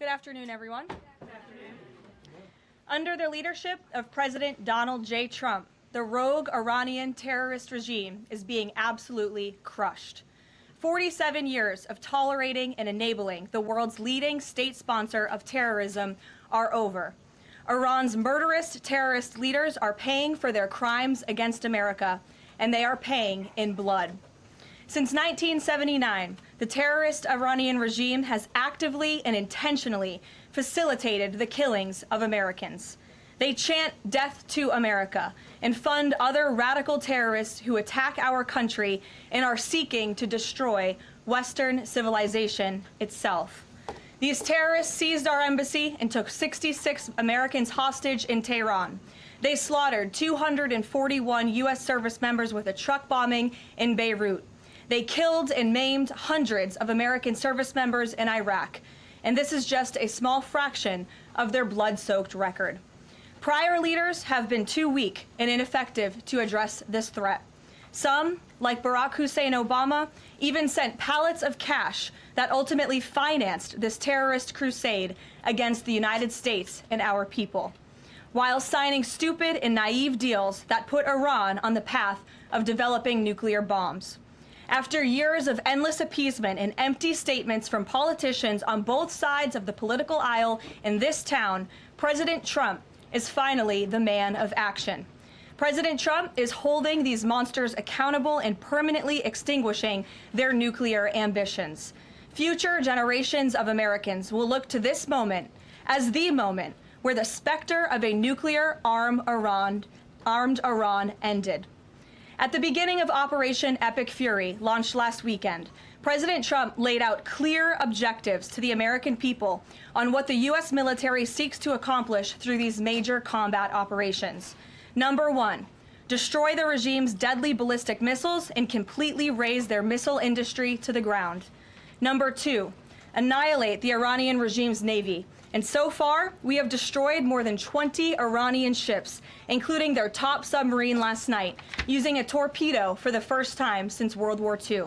Good afternoon, everyone. Good afternoon. Under the leadership of President Donald J. Trump, the rogue Iranian terrorist regime is being absolutely crushed. 47 years of tolerating and enabling the world's leading state sponsor of terrorism are over. Iran's murderous terrorist leaders are paying for their crimes against America, and they are paying in blood. Since 1979, the terrorist Iranian regime has actively and intentionally facilitated the killings of Americans. They chant death to America and fund other radical terrorists who attack our country and are seeking to destroy Western civilization itself. These terrorists seized our embassy and took 66 Americans hostage in Tehran. They slaughtered 241 U.S. service members with a truck bombing in Beirut. They killed and maimed hundreds of American service members in Iraq. And this is just a small fraction of their blood-soaked record. Prior leaders have been too weak and ineffective to address this threat. Some, like Barack Hussein Obama, even sent pallets of cash that ultimately financed this terrorist crusade against the United States and our people, while signing stupid and naive deals that put Iran on the path of developing nuclear bombs. After years of endless appeasement and empty statements from politicians on both sides of the political aisle in this town, President Trump is finally the man of action. President Trump is holding these monsters accountable and permanently extinguishing their nuclear ambitions. Future generations of Americans will look to this moment as the moment where the specter of a nuclear armed Iran ended. At the beginning of Operation Epic Fury, launched last weekend, President Trump laid out clear objectives to the American people on what the U.S. military seeks to accomplish through these major combat operations. Number one, destroy the regime's deadly ballistic missiles and completely raze their missile industry to the ground. Number two, annihilate the Iranian regime's navy. And so far, we have destroyed more than 20 Iranian ships, including their top submarine last night, using a torpedo for the first time since World War II.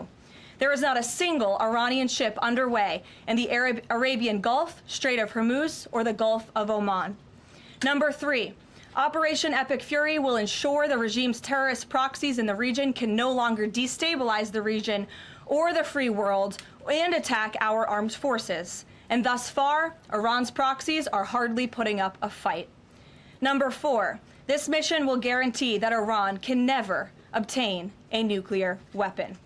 There is not a single Iranian ship underway in the Arabian Gulf, Strait of Hormuz, or the Gulf of Oman. Number three, Operation Epic Fury will ensure the regime's terrorist proxies in the region can no longer destabilize the region or the free world and attack our armed forces. And thus far, Iran's proxies are hardly putting up a fight. Number four, this mission will guarantee that Iran can never obtain a nuclear weapon.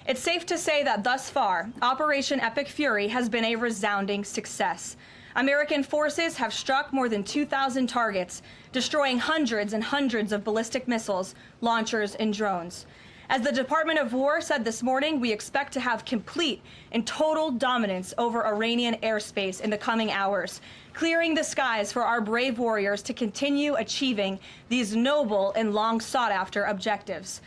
It's safe to say that thus far, Operation Epic Fury has been a resounding success. American forces have struck more than 2,000 targets, destroying hundreds and hundreds of ballistic missiles, launchers, and drones. As the Department of War said this morning, we expect to have complete and total dominance over Iranian airspace in the coming hours, clearing the skies for our brave warriors to continue achieving these noble and long sought-after objectives.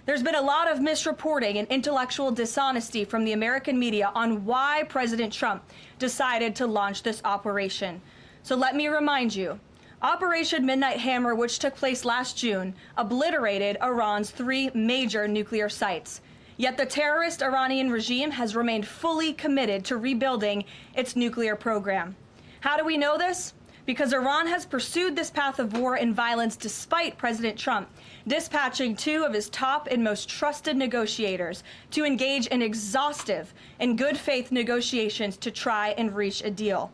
There's been a lot of misreporting and intellectual dishonesty from the American media on why President Trump decided to launch this operation. So let me remind you, Operation Midnight Hammer, which took place last June, obliterated Iran's 3 major nuclear sites. Yet the terrorist Iranian regime has remained fully committed to rebuilding its nuclear program. How do we know this? Because Iran has pursued this path of war and violence despite President Trump dispatching 2 of his top and most trusted negotiators to engage in exhaustive and good faith negotiations to try and reach a deal.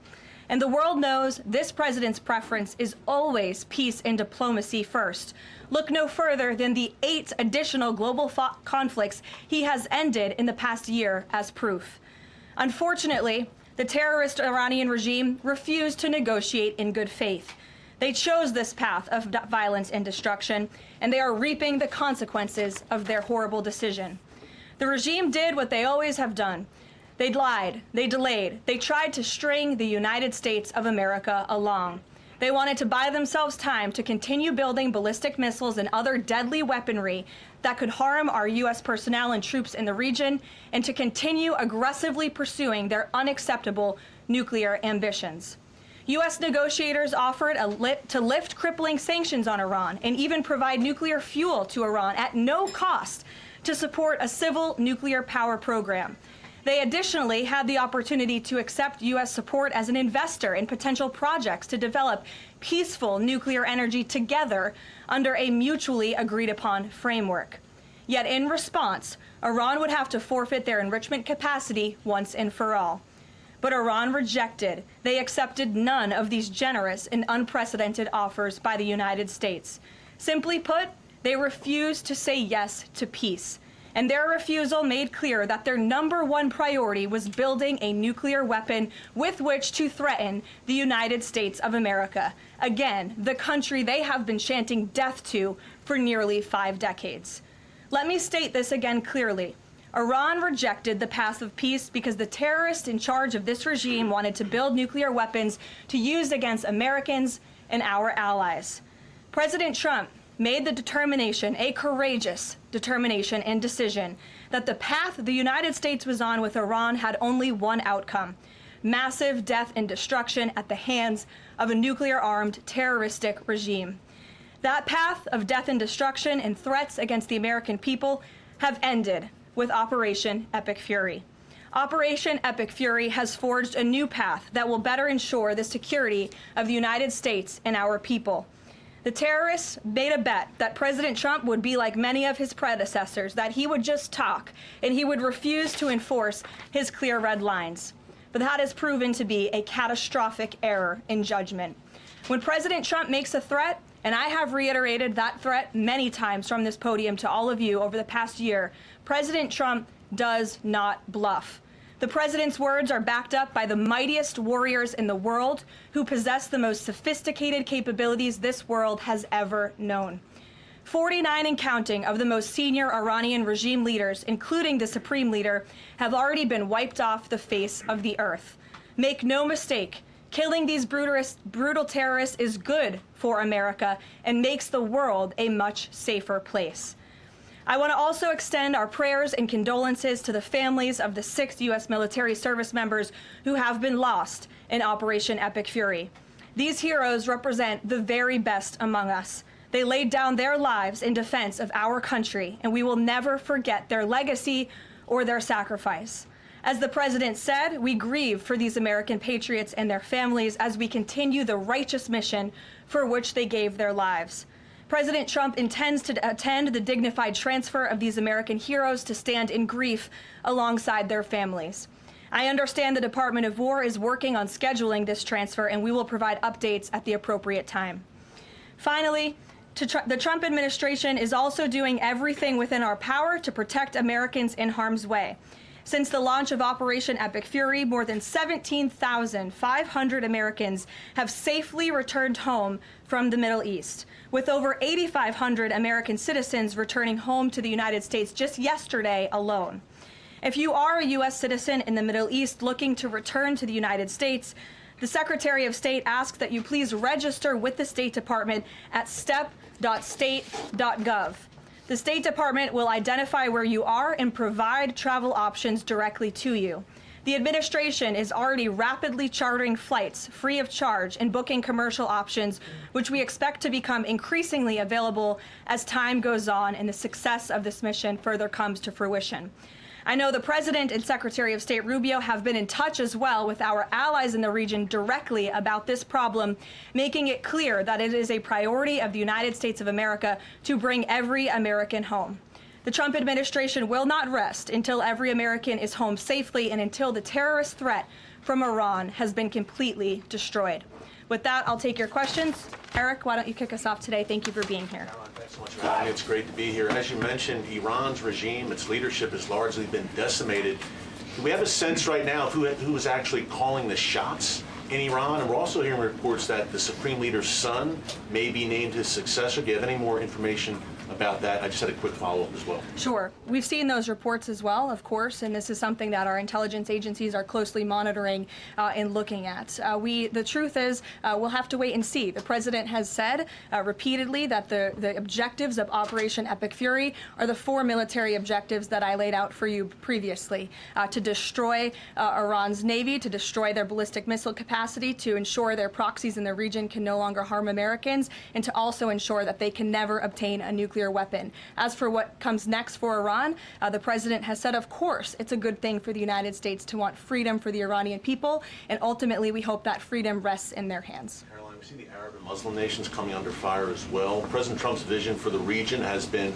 And the world knows this president's preference is always peace and diplomacy first. Look no further than the 8 additional global conflicts he has ended in the past year as proof. Unfortunately, the terrorist Iranian regime refused to negotiate in good faith. They chose this path of violence and destruction, and they are reaping the consequences of their horrible decision. The regime did what they always have done. They lied, they delayed, they tried to string the United States of America along. They wanted to buy themselves time to continue building ballistic missiles and other deadly weaponry that could harm our U.S. personnel and troops in the region, and to continue aggressively pursuing their unacceptable nuclear ambitions. U.S. negotiators offered to lift crippling sanctions on Iran and even provide nuclear fuel to Iran at no cost to support a civil nuclear power program. They additionally had the opportunity to accept U.S. support as an investor in potential projects to develop peaceful nuclear energy together under a mutually agreed upon framework. Yet in response, Iran would have to forfeit their enrichment capacity once and for all. But Iran rejected. They accepted none of these generous and unprecedented offers by the United States. Simply put, they refused to say yes to peace. And their refusal made clear that their #1 priority was building a nuclear weapon with which to threaten the United States of America. Again, the country they have been chanting death to for nearly 5 decades. Let me state this again clearly. Iran rejected the path of peace because the terrorists in charge of this regime wanted to build nuclear weapons to use against Americans and our allies. President Trump made the determination, a courageous determination and decision, that the path the United States was on with Iran had only one outcome: massive death and destruction at the hands of a nuclear-armed terroristic regime. That path of death and destruction and threats against the American people have ended with Operation Epic Fury. Operation Epic Fury has forged a new path that will better ensure the security of the United States and our people. The terrorists made a bet that President Trump would be like many of his predecessors, that he would just talk and he would refuse to enforce his clear red lines. But that has proven to be a catastrophic error in judgment. When President Trump makes a threat, and I have reiterated that threat many times from this podium to all of you over the past year, President Trump does not bluff. The president's words are backed up by the mightiest warriors in the world who possess the most sophisticated capabilities this world has ever known. 49 and counting of the most senior Iranian regime leaders, including the supreme leader, have already been wiped off the face of the earth. Make no mistake, killing these brutal terrorists is good for America and makes the world a much safer place. I want to also extend our prayers and condolences to the families of the 6 U.S. military service members who have been lost in Operation Epic Fury. These heroes represent the very best among us. They laid down their lives in defense of our country, and we will never forget their legacy or their sacrifice. As the president said, we grieve for these American patriots and their families as we continue the righteous mission for which they gave their lives. President Trump intends to attend the dignified transfer of these American heroes to stand in grief alongside their families. I understand the Department of War is working on scheduling this transfer, and we will provide updates at the appropriate time. Finally, the Trump administration is also doing everything within our power to protect Americans in harm's way. Since the launch of Operation Epic Fury, more than 17,500 Americans have safely returned home from the Middle East, with over 8,500 American citizens returning home to the United States just yesterday alone. If you are a U.S. citizen in the Middle East looking to return to the United States, the Secretary of State asks that you please register with the State Department at step.state.gov. The State Department will identify where you are and provide travel options directly to you. The administration is already rapidly chartering flights free of charge and booking commercial options, which we expect to become increasingly available as time goes on and the success of this mission further comes to fruition. I know the President and Secretary of State Rubio have been in touch as well with our allies in the region directly about this problem, making it clear that it is a priority of the United States of America to bring every American home. The Trump administration will not rest until every American is home safely and until the terrorist threat from Iran has been completely destroyed. With that, I'll take your questions. Eric, why don't you kick us off today? Thank you for being here. Caroline, thanks so much for having me. It's great to be here. As you mentioned, Iran's regime, its leadership has largely been decimated. Do we have a sense right now of who is actually calling the shots in Iran? And we're also hearing reports that the Supreme Leader's son may be named his successor. Do you have any more information about that? I just had a quick follow-up as well. Sure. We've seen those reports as well, of course, and this is something that our intelligence agencies are closely monitoring and looking at. The truth is, we'll have to wait and see. The president has said repeatedly that the objectives of Operation Epic Fury are the 4 military objectives that I laid out for you previously: to destroy Iran's navy, to destroy their ballistic missile capacity, to ensure their proxies in the region can no longer harm Americans, and to also ensure that they can never obtain a nuclear nuclear weapon. As for what comes next for Iran, the president has said, of course, it's a good thing for the United States to want freedom for the Iranian people, and ultimately we hope that freedom rests in their hands. Caroline, we see the Arab and Muslim nations coming under fire as well. President Trump's vision for the region has been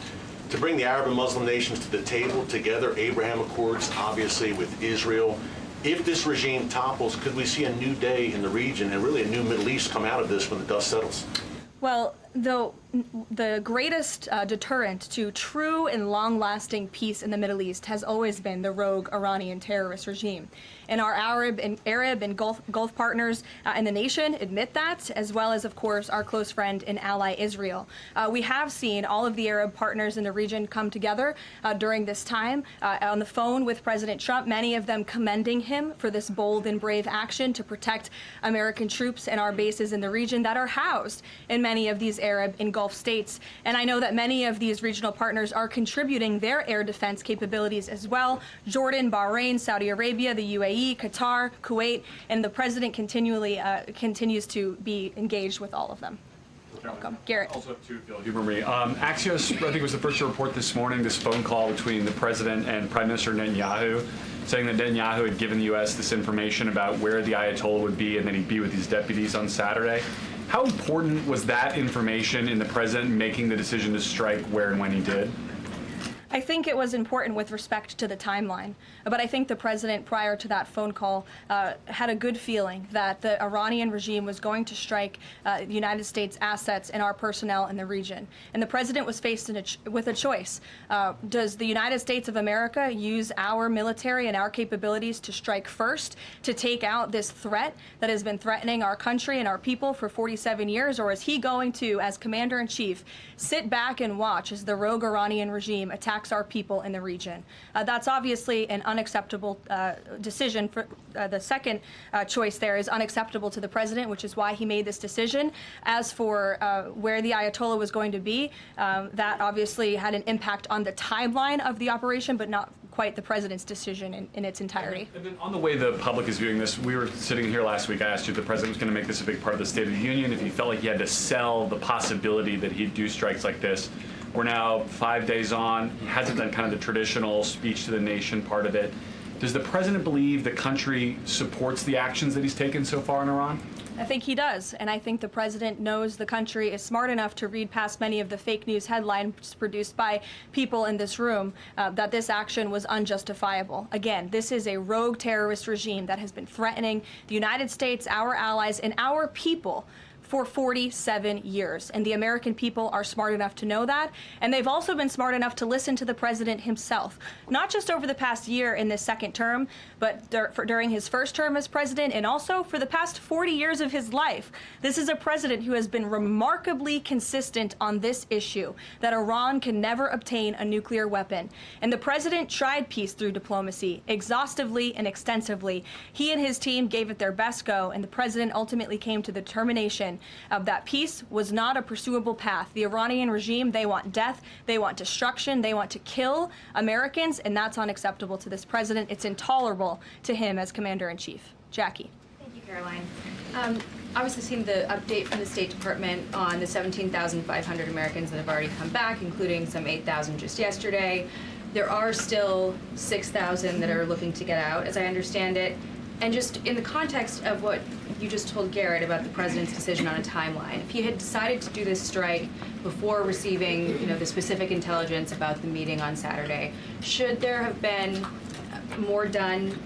to bring the Arab and Muslim nations to the table together, Abraham Accords, obviously, with Israel. If this regime topples, could we see a new day in the region and really a new Middle East come out of this when the dust settles? Well, the greatest deterrent to true and long-lasting peace in the Middle East has always been the rogue Iranian terrorist regime. And our Arab and Gulf partners in the nation admit that, as well as, of course, our close friend and ally Israel. We have seen all of the Arab partners in the region come together during this time on the phone with President Trump, many of them commending him for this bold and brave action to protect American troops and our bases in the region that are housed in many of these Arab and Gulf states. And I know that many of these regional partners are contributing their air defense capabilities as well. Jordan, Bahrain, Saudi Arabia, the UAE, Qatar, Kuwait, and the president continues to be engaged with all of them. Welcome. Garrett. Also have two, if you'll humor me. Axios, I think, was the first to report this morning this phone call between the president and Prime Minister Netanyahu, saying that Netanyahu had given the U.S. this information about where the Ayatollah would be and then he'd be with his deputies on Saturday. How important was that information in the president making the decision to strike where and when he did? I think it was important with respect to the timeline, but I think the president, prior to that phone call, had a good feeling that the Iranian regime was going to strike the United States assets and our personnel in the region. And the president was faced with a choice. Does the United States of America use our military and our capabilities to strike first, to take out this threat that has been threatening our country and our people for 47 years, or is he going to, as commander-in-chief, sit back and watch as the rogue Iranian regime attacks our people in the region? That's obviously an unacceptable decision. For the second choice there is unacceptable to the president, which is why he made this decision. As for where the Ayatollah was going to be, that obviously had an impact on the timeline of the operation, but not quite the president's decision in its entirety. And then on the way the public is viewing this, we were sitting here last week, I asked you if the president was going to make this a big part of the State of the Union, if he felt like he had to sell the possibility that he'd do strikes like this. We're now 5 days on. He hasn't done kind of the traditional speech to the nation part of it. Does the president believe the country supports the actions that he's taken so far in Iran? I think he does, and I think the president knows the country is smart enough to read past many of the fake news headlines produced by people in this room that this action was unjustifiable. Again, this is a rogue terrorist regime that has been threatening the United States, our allies, and our people for 47 years. And the American people are smart enough to know that. And they've also been smart enough to listen to the president himself, not just over the past year in this second term, but during his first term as president, and also for the past 40 years of his life. This is a president who has been remarkably consistent on this issue, that Iran can never obtain a nuclear weapon. And the president tried peace through diplomacy, exhaustively and extensively. He and his team gave it their best go, and the president ultimately came to the determination that peace was not a pursuable path. The Iranian regime, they want death, they want destruction, they want to kill Americans, and that's unacceptable to this president. It's intolerable to him as commander-in-chief. Jackie. Thank you, Caroline. Obviously seen the update from the State Department on the 17,500 Americans that have already come back, including some 8,000 just yesterday. There are still 6,000 that are looking to get out, as I understand it. And just in the context of what you just told Garrett about the president's decision on a timeline, if he had decided to do this strike before receiving, the specific intelligence about the meeting on Saturday, should there have been more done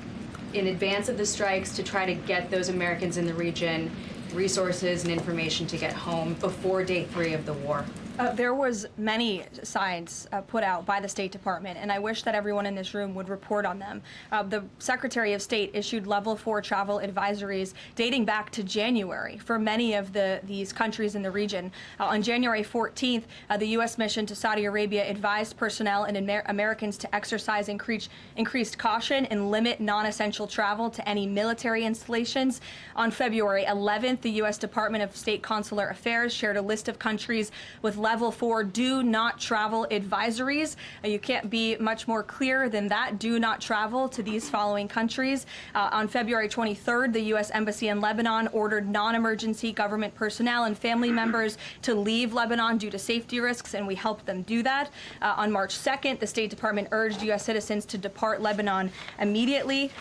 in advance of the strikes to try to get those Americans in the region resources and information to get home before day 3 of the war? There was many signs put out by the State Department, and I wish that everyone in this room would report on them. The Secretary of State issued level 4 travel advisories dating back to January for many of these countries in the region. On January 14th, the U.S. mission to Saudi Arabia advised personnel and Americans to exercise increased caution and limit non-essential travel to any military installations. On February 11th, 7th, the U.S. Department of State Consular Affairs shared a list of countries with level 4 do not travel advisories. You can't be much more clear than that. Do not travel to these following countries. On February 23rd, the U.S. Embassy in Lebanon ordered non-emergency government personnel and family members to leave Lebanon due to safety risks, and we helped them do that. On March 2nd, the State Department urged U.S. citizens to depart Lebanon immediately.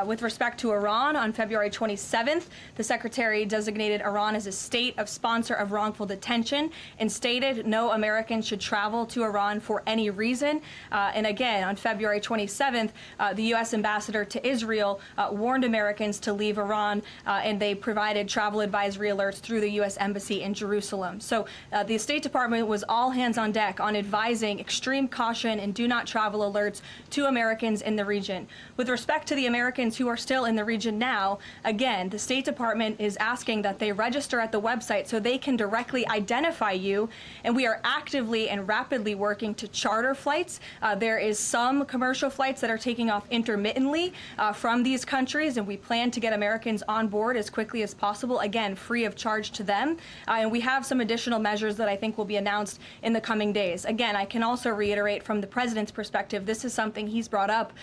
With respect to Iran, on February 27th, the Secretary designated Iran as a state of sponsor of wrongful detention and stated no American should travel to Iran for any reason. And again, on February 27th, the U.S. ambassador to Israel warned Americans to leave Iran, and they provided travel advisory alerts through the U.S. Embassy in Jerusalem. So the State Department was all hands on deck on advising extreme caution and do not travel alerts to Americans in the region. With respect to the Americans who are still in the region now, again, the State Department is asking that they register at the website so they can directly identify you, and we are actively and rapidly working to charter flights. There is some commercial flights that are taking off intermittently from these countries, and we plan to get Americans on board as quickly as possible, again, free of charge to them. And we have some additional measures that I think will be announced in the coming days. Again, I can also reiterate from the President's perspective, this is something he's brought up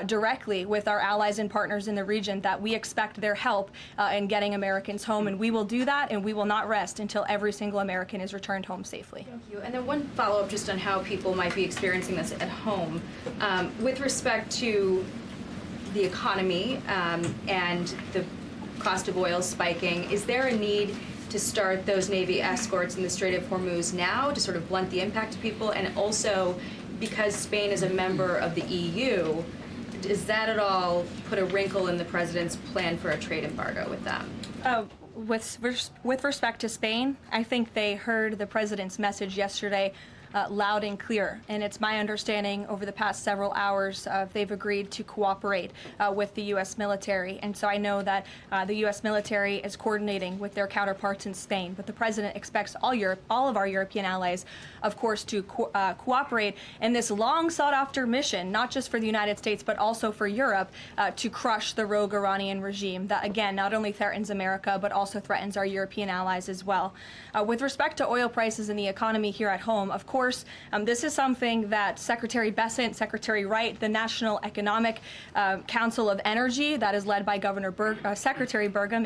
directly with our allies and partners in the region, that we expect their help in getting Americans home, and we will do that, and we will not rest until every single American is returned home safely. Thank you. And then one follow-up just on how people might be experiencing this at home. With respect to the economy and the cost of oil spiking, is there a need to start those Navy escorts in the Strait of Hormuz now to sort of blunt the impact to people? And also, because Spain is a member of the EU, does that at all put a wrinkle in the President's plan for a trade embargo with them? With respect to Spain, I think they heard the President's message yesterday loud and clear, and it's my understanding over the past several hours they've agreed to cooperate with the U.S. military, and so I know that the U.S. military is coordinating with their counterparts in Spain, but the President expects all of our European allies, of course, to cooperate in this long sought-after mission, not just for the United States, but also for Europe, to crush the rogue Iranian regime that, again, not only threatens America, but also threatens our European allies as well. With respect to oil prices and the economy here at home, of course, this is something that Secretary Bessent, Secretary Wright, the National Economic Council of Energy, that is led by Secretary Burgum,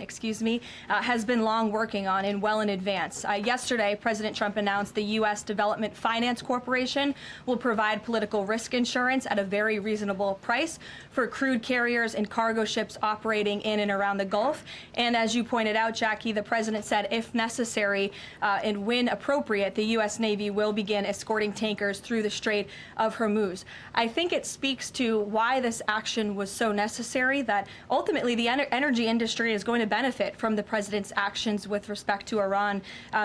has been long working on and well in advance. Yesterday, President Trump announced the U.S. Development Finance Corporation will provide political risk insurance at a very reasonable price for crude carriers and cargo ships operating in and around the Gulf. And as you pointed out, Jackie, the President said if necessary and when appropriate, the U.S. Navy will begin escorting tankers through the Strait of Hormuz. I think it speaks to why this action was so necessary, that ultimately the energy industry is going to benefit from the President's actions with respect to Iran,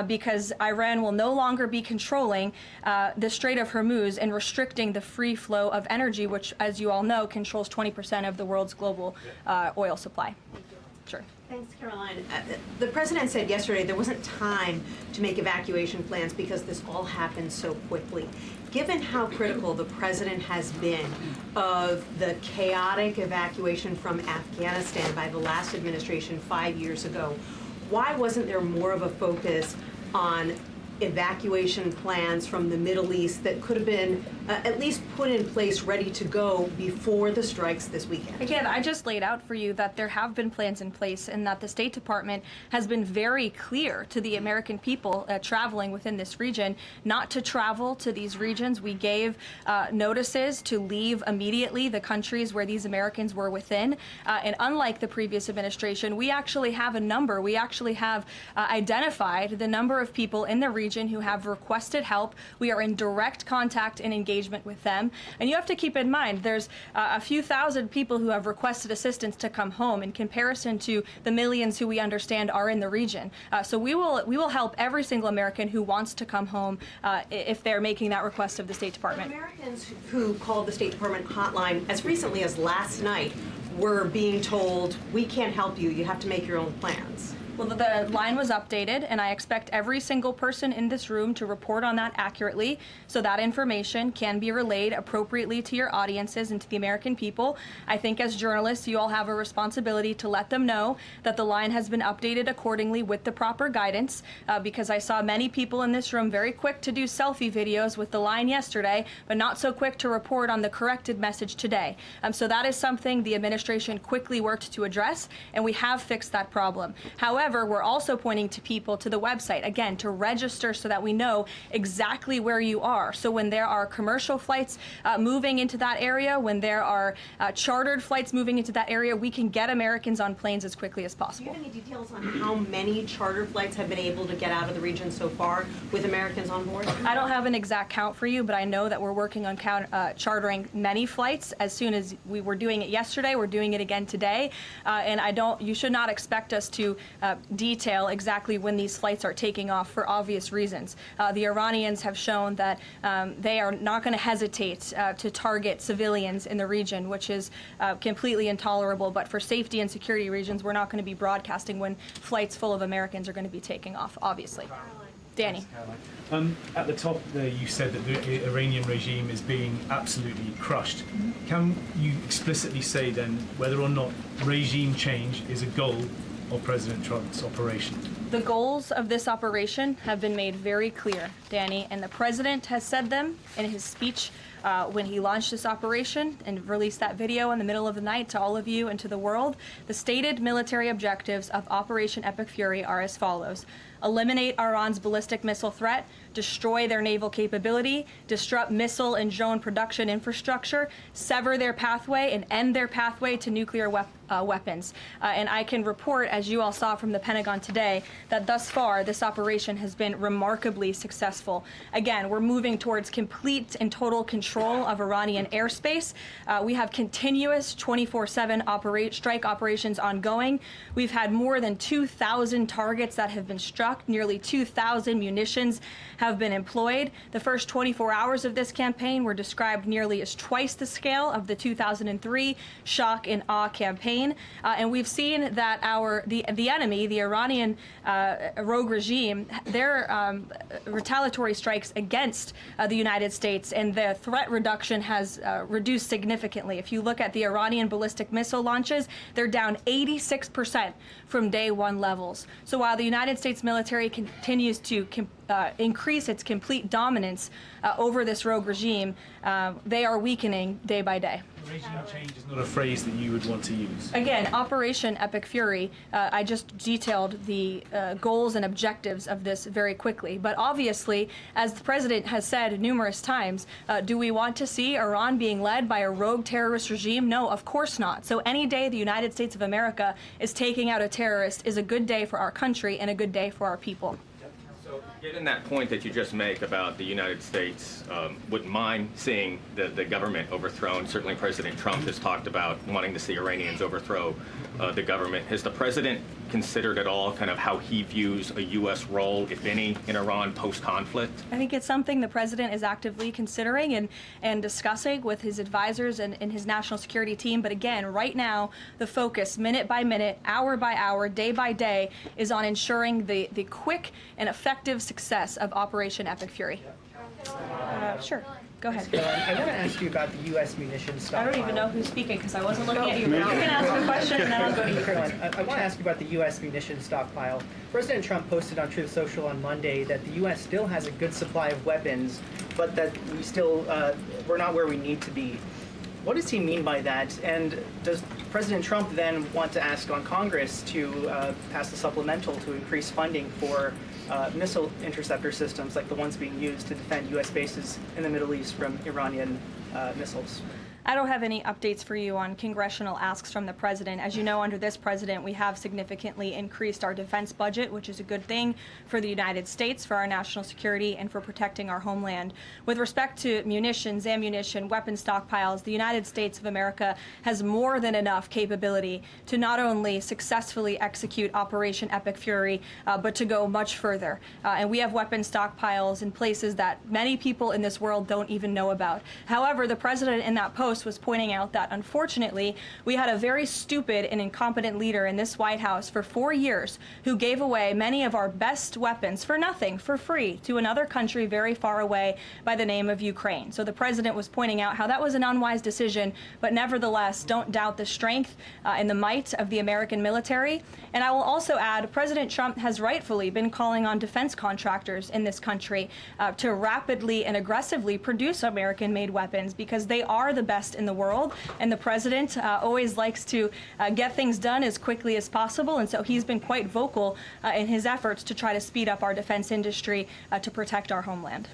because Iran will no longer be controlling the Strait of Hormuz and restricting the free flow of energy, which, as you all know, controls 20% of the world's global oil supply. Sure. Thanks, Karoline. The President said yesterday there wasn't time to make evacuation plans because this all happened so quickly. Given how critical the President has been of the chaotic evacuation from Afghanistan by the last administration 5 years ago, why wasn't there more of a focus on evacuation plans from the Middle East that could have been at least put in place, ready to go before the strikes this weekend? Again, I just laid out for you that there have been plans in place and that the State Department has been very clear to the American people traveling within this region not to travel to these regions. We gave notices to leave immediately the countries where these Americans were within. And unlike the previous administration, we actually have a number. We actually have identified the number of people in the region who have requested help. We are in direct contact and engagement with them. And you have to keep in mind, there's a few thousand people who have requested assistance to come home in comparison to the millions who we understand are in the region. So we will help every single American who wants to come home if they're making that request of the State Department. But Americans who called the State Department hotline as recently as last night were being told, we can't help you, you have to make your own plans. Well, the line was updated, and I expect every single person in this room to report on that accurately, so that information can be relayed appropriately to your audiences and to the American people. I think as journalists, you all have a responsibility to let them know that the line has been updated accordingly with the proper guidance, because I saw many people in this room very quick to do selfie videos with the line yesterday, but not so quick to report on the corrected message today. So that is something the administration quickly worked to address, and we have fixed that problem. However, we're also pointing to people to the website, again, to register so that we know exactly where you are. So when there are commercial flights moving into that area, when there are chartered flights moving into that area, we can get Americans on planes as quickly as Do you possible. have any details on how many charter flights have been able to get out of the region so far with Americans on board? I don't have an exact count for you, but I know that we're working on chartering many flights. As soon as we were doing it yesterday, we're doing it again today. And you should not expect us to detail exactly when these flights are taking off for obvious reasons. The Iranians have shown that they are not going to hesitate to target civilians in the region, which is completely intolerable. But for safety and security reasons, we're not going to be broadcasting when flights full of Americans are going to be taking off, obviously. Danny. At the top there, you said that the Iranian regime is being absolutely crushed. Can you explicitly say then whether or not regime change is a goal of President Trump's operation? The goals of this operation have been made very clear, Danny, and the president has said them in his speech when he launched this operation and released that video in the middle of the night to all of you and to the world. The stated military objectives of Operation Epic Fury are as follows: eliminate Iran's ballistic missile threat, destroy their naval capability, disrupt missile and drone production infrastructure, sever their pathway and end their pathway to nuclear weapons. And I can report, as you all saw from the Pentagon today, that thus far this operation has been remarkably successful. Again, we're moving towards complete and total control of Iranian airspace. We have continuous 24/7 strike operations ongoing. We've had more than 2,000 targets that have been struck. Nearly 2,000 munitions have been employed. The first 24 hours of this campaign were described nearly as twice the scale of the 2003 shock and awe campaign. And we've seen that the enemy, the Iranian rogue regime, their retaliatory strikes against the United States and the threat reduction has reduced significantly. If you look at the Iranian ballistic missile launches, they're down 86% from day one levels. So while the United States military continues to increase its complete dominance over this rogue regime, they are weakening day by day. Regime change is not a phrase that you would want to use. Again, Operation Epic Fury, I just detailed the goals and objectives of this very quickly. But obviously, as the president has said numerous times, do we want to see Iran being led by a rogue terrorist regime? No, of course not. So any day the United States of America is taking out a terrorist is a good day for our country and a good day for our people. So, given that point that you just make about the United States wouldn't mind seeing the government overthrown, certainly President Trump has talked about wanting to see Iranians overthrow the government. Has the president considered at all kind of how he views a U.S. role, if any, in Iran post-conflict? I think it's something the president is actively considering and discussing with his advisors and his national security team. But again, right now, the focus, minute by minute, hour by hour, day by day, is on ensuring the quick and effective success of Operation Epic Fury. Sure. Go ahead. I want to ask you about the U.S. munitions I stockpile. don't even know who's speaking because I wasn't looking at you. But you can ask a question and then I'll go to you. Caroline, I want to ask you about the U.S. munitions stockpile. President Trump posted on Truth Social on Monday that the U.S. still has a good supply of weapons, but that we're not where we need to be. What does he mean by that? And does President Trump then want to ask on Congress to pass a supplemental to increase funding for missile interceptor systems like the ones being used to defend U.S. bases in the Middle East from Iranian missiles? I don't have any updates for you on congressional asks from the president. As you know, under this president, we have significantly increased our defense budget, which is a good thing for the United States, for our national security, and for protecting our homeland. With respect to munitions, ammunition, weapon stockpiles, the United States of America has more than enough capability to not only successfully execute Operation Epic Fury, but to go much further. And we have weapon stockpiles in places that many people in this world don't even know about. However, the president in that post Post was pointing out that, unfortunately, we had a very stupid and incompetent leader in this White House for 4 years who gave away many of our best weapons for nothing, for free, to another country very far away by the name of Ukraine. So the president was pointing out how that was an unwise decision, but nevertheless, don't doubt the strength and the might of the American military. And I will also add, President Trump has rightfully been calling on defense contractors in this country to rapidly and aggressively produce American-made weapons because they are the best in the world, and the president always likes to get things done as quickly as possible, and so he's been quite vocal in his efforts to try to speed up our defense industry to protect our homeland.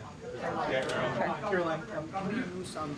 Karoline, can you use some?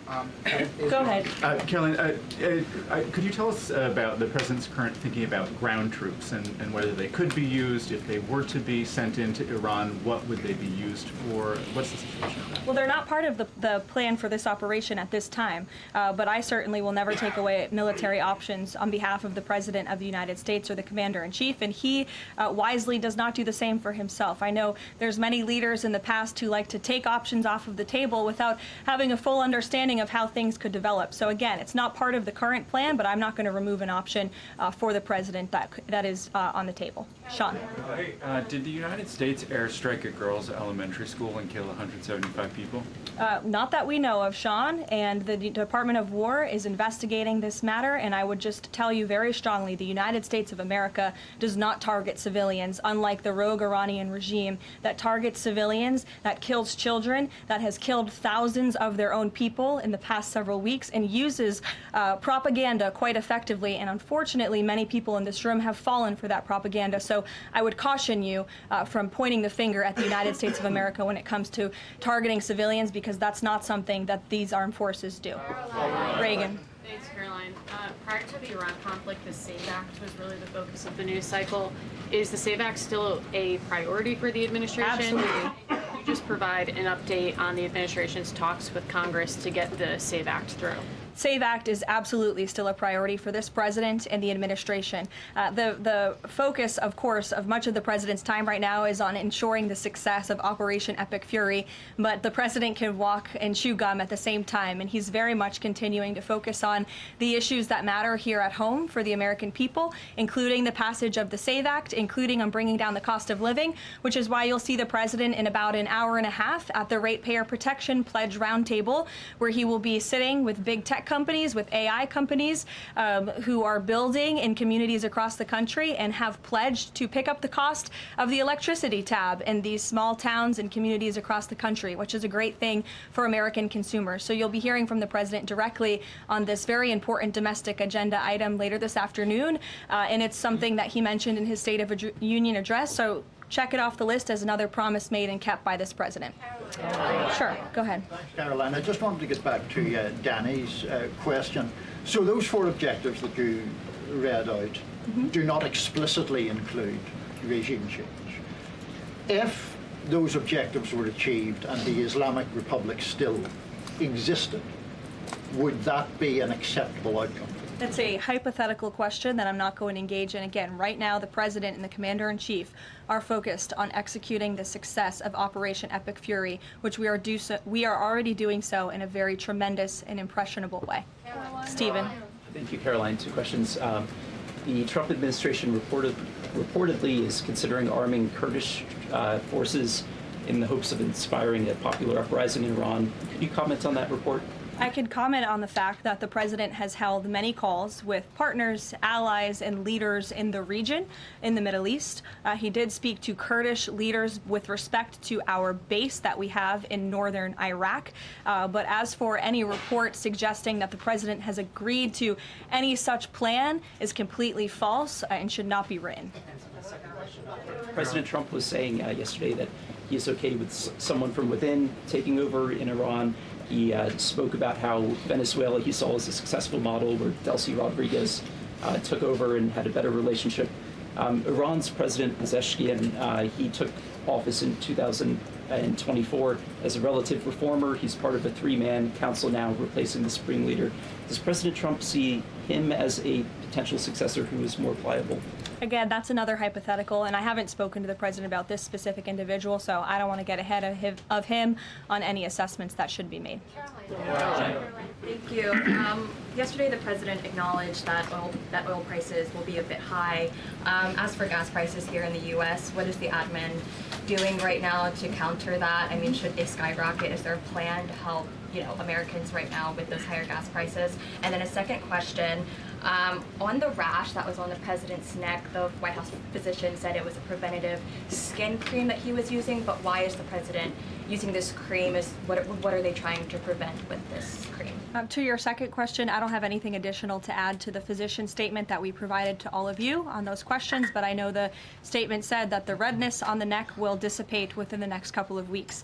Go ahead. Karoline, could you tell us about the president's current thinking about ground troops and whether they could be used if they were to be sent into Iran? What would they be used for? What's the situation of that? Well, they're not part of the plan for this operation at this time, but I certainly will never take away military options on behalf of the President of the United States or the Commander-in-Chief, and he wisely does not do the same for himself. I know there's many leaders in the past who like to take options off of the table without having a full understanding of how things could develop. So again, it's not part of the current plan, but I'm not going to remove an option for the president that is on the table. Sean. Did the United States airstrike a girls' elementary school and kill 175 people? Not that we know of, Sean, and the Department of War is investigating this matter, and I would just tell you very strongly, the United States of America does not target civilians, unlike the rogue Iranian regime that targets civilians, that kills children, that has killed thousands of their own people in the past several weeks, and uses propaganda quite effectively, and unfortunately many people in this room have fallen for that propaganda. So I would caution you from pointing the finger at the United States of America when it comes to targeting civilians, because that's not something that these armed forces do. Reagan. Thanks, Caroline. Prior to the Iran conflict, the SAVE Act was really the focus of the news cycle. Is the SAVE Act still a priority for the administration? Absolutely. Could you just provide an update on the administration's talks with Congress to get the SAVE Act through? SAVE Act is absolutely still a priority for this president and the administration. The focus, of course, of much of the president's time right now is on ensuring the success of Operation Epic Fury, but the president can walk and chew gum at the same time, and he's very much continuing to focus on the issues that matter here at home for the American people, including the passage of the SAVE Act, including on bringing down the cost of living, which is why you'll see the president in about an hour and a half at the Ratepayer Protection Pledge Roundtable, where he will be sitting with big tech companies, with AI companies who are building in communities across the country and have pledged to pick up the cost of the electricity tab in these small towns and communities across the country, which is a great thing for American consumers. So you'll be hearing from the president directly on this very important domestic agenda item later this afternoon, and it's something that he mentioned in his State of the Union address. So check it off the list as another promise made and kept by this president. Sure, go ahead. Thanks, Caroline. I just wanted to get back to Danny's question. So those 4 objectives that you read out do not explicitly include regime change. If those objectives were achieved and the Islamic Republic still existed, would that be an acceptable outcome? That's a hypothetical question that I'm not going to engage in. Again, right now, the president and the commander-in-chief are focused on executing the success of Operation Epic Fury, which we are already doing so in a very tremendous and impressionable way. Stephen. Thank you, Caroline. 2 questions. The Trump administration reportedly is considering arming Kurdish forces in the hopes of inspiring a popular uprising in Iran. Could you comment on that report? I can comment on the fact that the president has held many calls with partners, allies, and leaders in the region, in the Middle East. He did speak to Kurdish leaders with respect to our base that we have in northern Iraq. But as for any report suggesting that the president has agreed to any such plan is completely false and should not be written. President Trump was saying yesterday that he is okay with someone from within taking over in Iran. He spoke about how Venezuela he saw as a successful model where Delcy Rodriguez took over and had a better relationship. Iran's President Pezeshkian, he took office in 2024 as a relative reformer. He's part of a 3-man council now replacing the Supreme Leader. Does President Trump see him as a potential successor who is more pliable? Again, that's another hypothetical, and I haven't spoken to the president about this specific individual, so I don't want to get ahead of him on any assessments that should be made. Thank you. Yesterday, the president acknowledged that oil prices will be a bit high. As for gas prices here in the U.S., what is the admin doing right now to counter that? I mean, should they skyrocket? Is there a plan to help, Americans right now with those higher gas prices? And then a second question. On the rash that was on the president's neck, the White House physician said it was a preventative skin cream that he was using, but why is the president using this cream? What are they trying to prevent with this cream? To your second question, I don't have anything additional to add to the physician statement that we provided to all of you on those questions, but I know the statement said that the redness on the neck will dissipate within the next couple of weeks.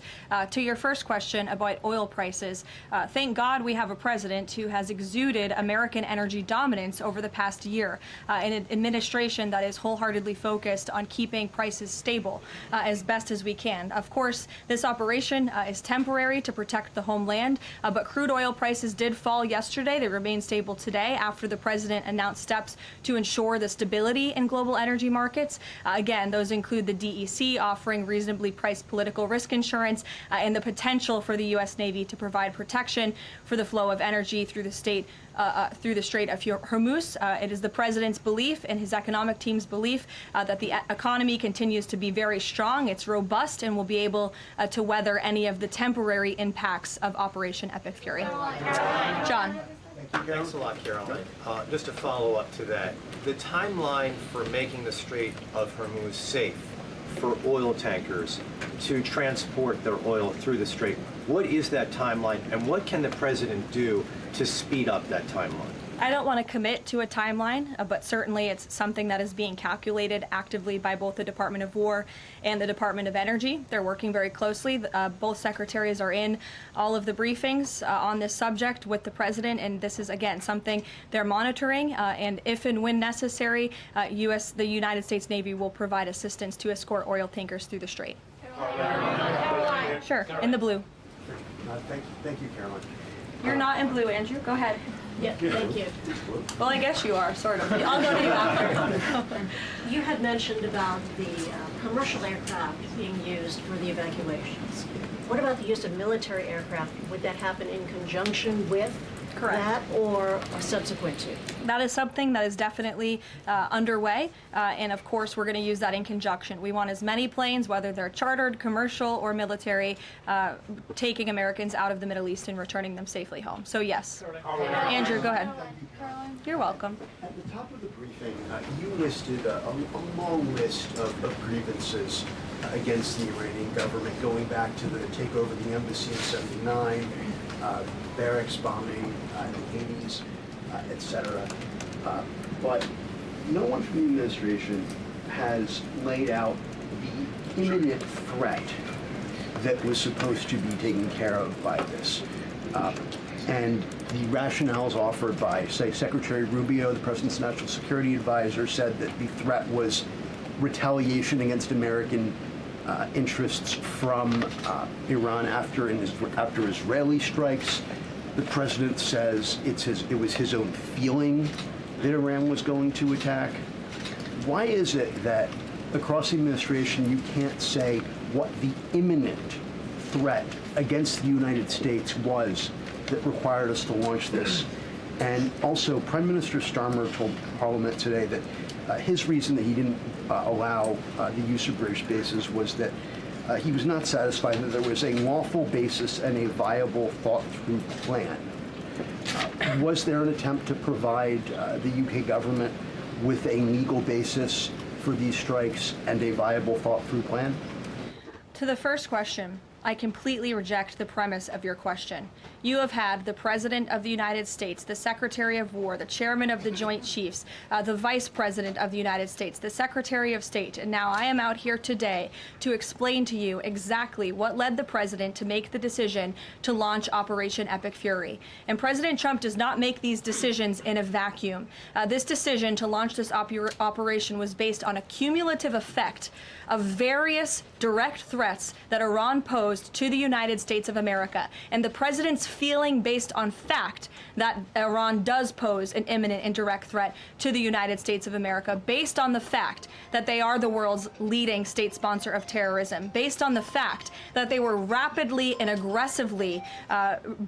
To your first question about oil prices, thank God we have a president who has exuded American energy dominance over the past year, an administration that is wholeheartedly focused on keeping prices stable as best as we can. Of course, this operation is temporary to protect the homeland, but crude oil prices did fall yesterday. They remain stable today after the president announced steps to ensure the stability in global energy markets. Again, those include the DEC offering reasonably priced political risk insurance and the potential for the U.S. Navy to provide protection for the flow of energy through the Strait of Hormuz. It is the president's belief and his economic team's belief that the economy continues to be very strong, it's robust, and will be able to weather any of the temporary impacts of Operation Epic Fury. John. Thanks a lot, Caroline. Just to follow up to that, the timeline for making the Strait of Hormuz safe for oil tankers to transport their oil through the strait, what is that timeline, and what can the president do to speed up that timeline? I don't want to commit to a timeline, but certainly it's something that is being calculated actively by both the Department of War and the Department of Energy. They're working very closely. Both secretaries are in all of the briefings on this subject with the president, and this is, again, something they're monitoring, and if and when necessary, the United States Navy will provide assistance to escort oil tankers through the strait. Caroline. Sure, in the blue. Thank you, Caroline. You're not in blue, Andrew. Go ahead. Yeah, thank you. Well, I guess you are, sort of. I'll go to you after. You had mentioned about the commercial aircraft being used for the evacuations. What about the use of military aircraft? Would that happen in conjunction with that or subsequent to? That is something that is definitely underway, and of course we're going to use that in conjunction. We want as many planes, whether they're chartered, commercial, or military, taking Americans out of the Middle East and returning them safely home. So yes. Andrew, go ahead. You're welcome. At the top of the briefing, you listed a long list of grievances against the Iranian government, going back to the takeover of the embassy in '79, barracks bombing in the 80s, etc. But no one from the administration has laid out the imminent threat that was supposed to be taken care of by this. And the rationales offered by, say, Secretary Rubio, the President's National Security Advisor, said that the threat was retaliation against American interests from Iran after Israeli strikes. The president says it was his own feeling that Iran was going to attack. Why is it that across the administration you can't say what the imminent threat against the United States was that required us to launch this? And also, Prime Minister Starmer told Parliament today that his reason that he didn't allow the use of British bases was that he was not satisfied that there was a lawful basis and a viable, thought-through plan. Was there an attempt to provide the UK government with a legal basis for these strikes and a viable, thought-through plan? To the first question, I completely reject the premise of your question. You have had the President of the United States, the Secretary of War, the Chairman of the Joint Chiefs, the Vice President of the United States, the Secretary of State, and now I am out here today to explain to you exactly what led the President to make the decision to launch Operation Epic Fury. And President Trump does not make these decisions in a vacuum. This decision to launch this operation was based on a cumulative effect of various direct threats that Iran posed posed to the United States of America. And the president's feeling based on fact that Iran does pose an imminent and direct threat to the United States of America, based on the fact that they are the world's leading state sponsor of terrorism, based on the fact that they were rapidly and aggressively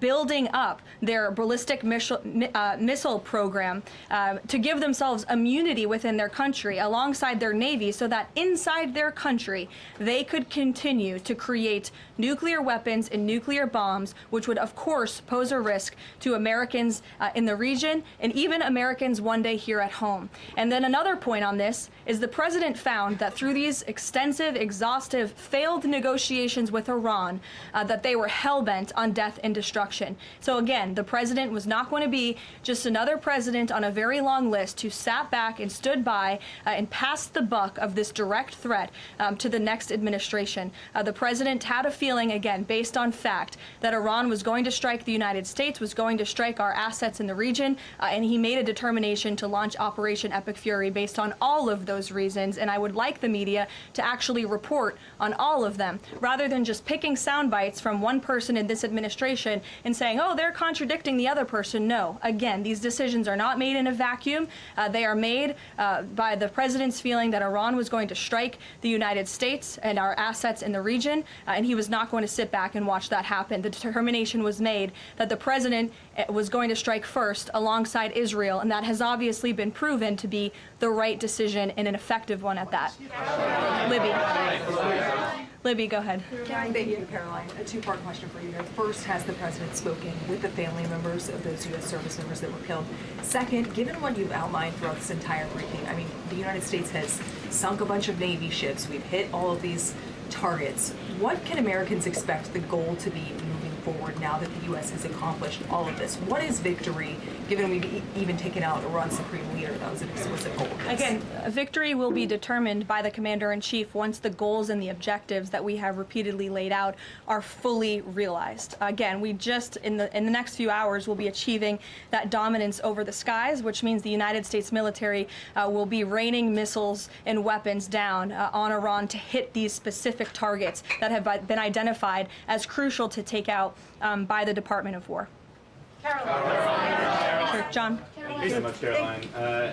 building up their ballistic missile program to give themselves immunity within their country alongside their navy, so that inside their country they could continue to create nuclear weapons and nuclear bombs, which would of course pose a risk to Americans in the region and even Americans one day here at home. And then another point on this is the president found that through these extensive, exhaustive, failed negotiations with Iran, that they were hell-bent on death and destruction. So again, the president was not going to be just another president on a very long list who sat back and stood by and passed the buck of this direct threat to the next administration. The president had a feeling, again, based on fact, that Iran was going to strike the United States, was going to strike our assets in the region, and he made a determination to launch Operation Epic Fury based on all of those reasons. And I would like the media to actually report on all of them, rather than just picking sound bites from one person in this administration and saying, oh, they're contradicting the other person. No, again, these decisions are not made in a vacuum. They are made by the president's feeling that Iran was going to strike the United States and our assets in the region, and he was not going to sit back and watch that happen. The determination was made that the president was going to strike first alongside Israel, and that has obviously been proven to be the right decision and an effective one at that. Libby, go ahead. Thank you, Caroline. A two-part question for you. First, has the president spoken with the family members of those U.S. service members that were killed? Second, given what you've outlined throughout this entire briefing, I mean, the United States has sunk a bunch of Navy ships. We've hit all of these targets. What can Americans expect the goal to be moving forward now that the U.S. has accomplished all of this? What is victory, given we've even taken out Iran's supreme leader? That was an explicit goal. Again, victory will be determined by the commander-in-chief once the goals and the objectives that we have repeatedly laid out are fully realized. Again, we just, in the next few hours, will be achieving that dominance over the skies, which means the United States military will be raining missiles and weapons down on Iran to hit these specific targets that have been identified as crucial to take out by the Department of War. Caroline. Sure, John. Thank you so much, Caroline.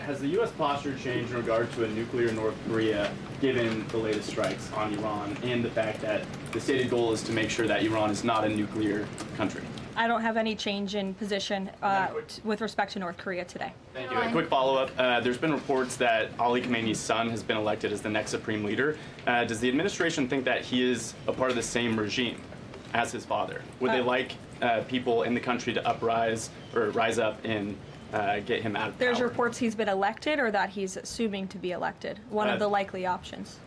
Has the U.S. posture changed in regard to a nuclear North Korea, given the latest strikes on Iran and the fact that the stated goal is to make sure that Iran is not a nuclear country? I don't have any change in position with respect to North Korea today. Thank you. A quick follow-up. There's been reports that Ali Khamenei's son has been elected as the next supreme leader. Does the administration think that he is a part of the same regime as his father? Would they like people in the country to rise up and get him out of power? There's reports he's been elected, or that he's assuming to be elected. One of the likely options.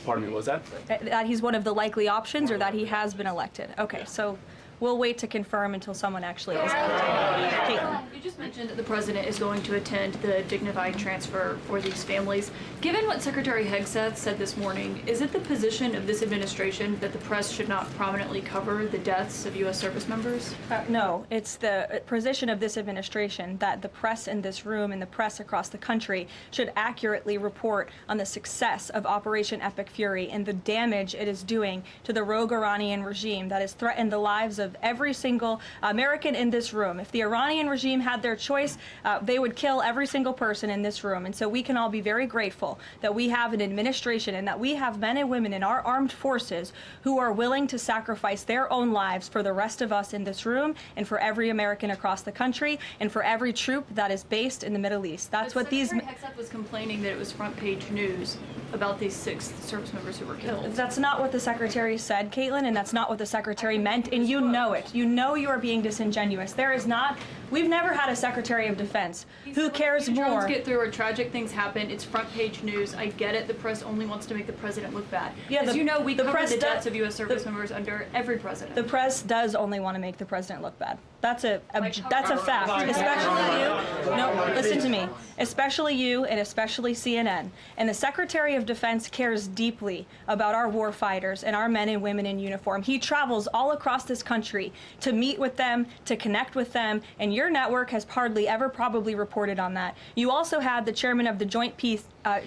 Pardon me, what was that? That he's one of the likely options, or that he has been elected. Okay, so we'll wait to confirm until someone actually is elected. Caitlin. You just mentioned that the president is going to attend the dignified transfer for these families. Given what Secretary Hegseth said this morning, is it the position of this administration that the press should not prominently cover the deaths of U.S. service members? No, it's the position of this administration that the press in this room and the press across the country should accurately report on the success of Operation Epic Fury and the damage it is doing to the rogue Iranian regime that has threatened the lives of every single American in this room. If the Iranian regime had their choice, they would kill every single person in this room. And so we can all be very grateful that we have an administration and that we have men and women in our armed forces who are willing to sacrifice their own lives for the rest of us in this room and for every American across the country and for every troop that is based in the Middle East. That's what these... Secretary Hegseth was complaining that it was front page news about these 6 service members who were killed. That's not what the Secretary said, Caitlin, and that's not what the Secretary meant, and you know it. You know you are being disingenuous. There is not... We've never had a Secretary of Defense who cares more... Drones get through or tragic things happen, it's front page news. I get it, the press only wants to make the president look bad. Yeah, as you know, we cover the deaths of U.S. service members under every president. The press does only want to make the president look bad. That's a fact, especially you. No, listen to me. Especially you and especially CNN. And the Secretary of Defense cares deeply about our war fighters and our men and women in uniform. He travels all across this country to meet with them, to connect with them, and your network has hardly ever probably reported on that. You also had the chairman of the Joint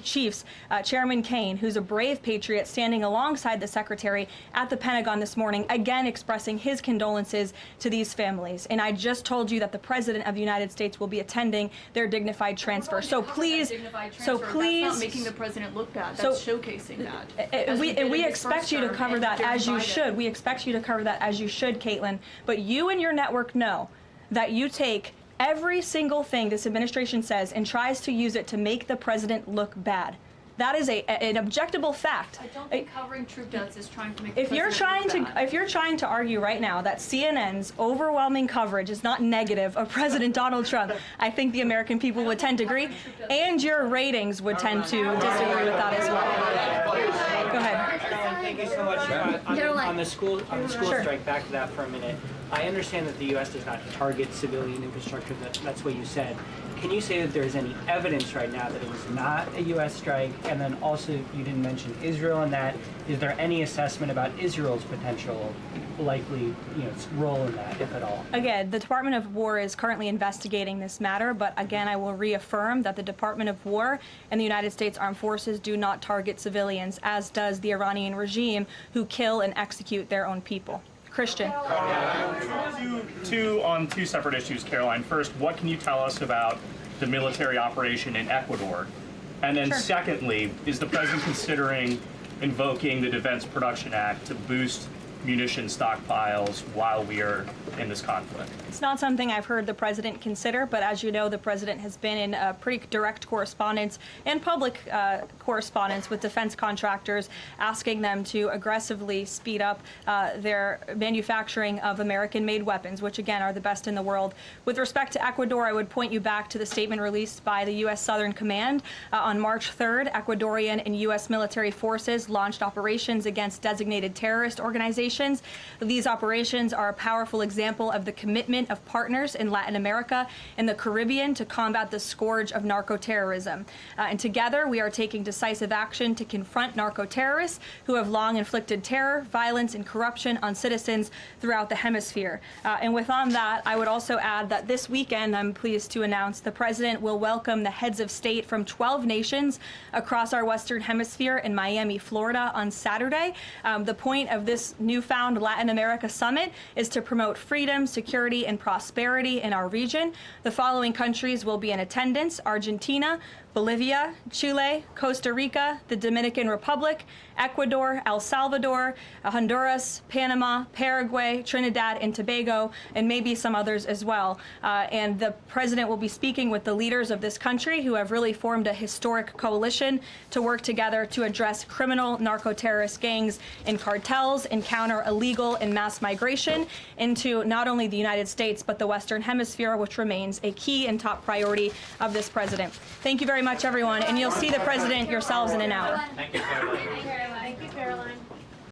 Chiefs, Chairman Kane, who's a brave patriot, standing alongside the secretary at the Pentagon this morning, again expressing his condolences to these families. And I just told you that the President of the United States will be attending their dignified transfer. So please, That's not making the president look bad. That's showcasing that. We expect you to cover that as you should. We expect you to cover that as you should, Caitlin. But you and your network know that you take every single thing this administration says and tries to use it to make the president look bad. That is an objectable fact. I don't think covering troop deaths is trying to make If you're trying to argue right now that CNN's overwhelming coverage is not negative of President Donald Trump, I think the American people would tend to agree, and your ratings would tend to disagree with that as well. Go ahead. Thank you so much. On the school strike, back to that for a minute. I understand that the U.S. does not target civilian infrastructure. That's what you said. Can you say that there's any evidence right now that it was not a U.S. strike? And then also, you didn't mention Israel in that. Is there any assessment about Israel's potential likely role in that, if at all? Again, the Department of War is currently investigating this matter, but again, I will reaffirm that the Department of War and the United States Armed Forces do not target civilians, as does the Iranian regime, who kill and execute their own people. Christian. On two separate issues, Caroline. First, what can you tell us about the military operation in Ecuador? And then secondly, is the president considering invoking the Defense Production Act to boost munition stockpiles while we are in this conflict? It's not something I've heard the president consider, but as you know, the president has been in pretty direct correspondence and public correspondence with defense contractors, asking them to aggressively speed up their manufacturing of American-made weapons, which again are the best in the world. With respect to Ecuador, I would point you back to the statement released by the U.S. Southern Command. On March 3rd, Ecuadorian and U.S. military forces launched operations against designated terrorist organizations. These operations are a powerful example of the commitment of partners in Latin America and the Caribbean to combat the scourge of narco-terrorism. And together, we are taking decisive action to confront narco-terrorists who have long inflicted terror, violence, and corruption on citizens throughout the hemisphere. And with on that, I would also add that this weekend, I'm pleased to announce, the president will welcome the heads of state from 12 nations across our Western Hemisphere in Miami, Florida on Saturday. The point of this newfound Latin America summit is to promote freedom, security, and prosperity in our region. The following countries will be in attendance: Argentina, Bolivia, Chile, Costa Rica, the Dominican Republic, Ecuador, El Salvador, Honduras, Panama, Paraguay, Trinidad and Tobago, and maybe some others as well. And the president will be speaking with the leaders of this country, who have really formed a historic coalition to work together to address criminal narco-terrorist gangs and cartels and counter illegal and mass migration into not only the United States, but the Western Hemisphere, which remains a key and top priority of this president. Thank you very much, everyone, and you'll see the president yourselves in an hour. Thank you, Caroline.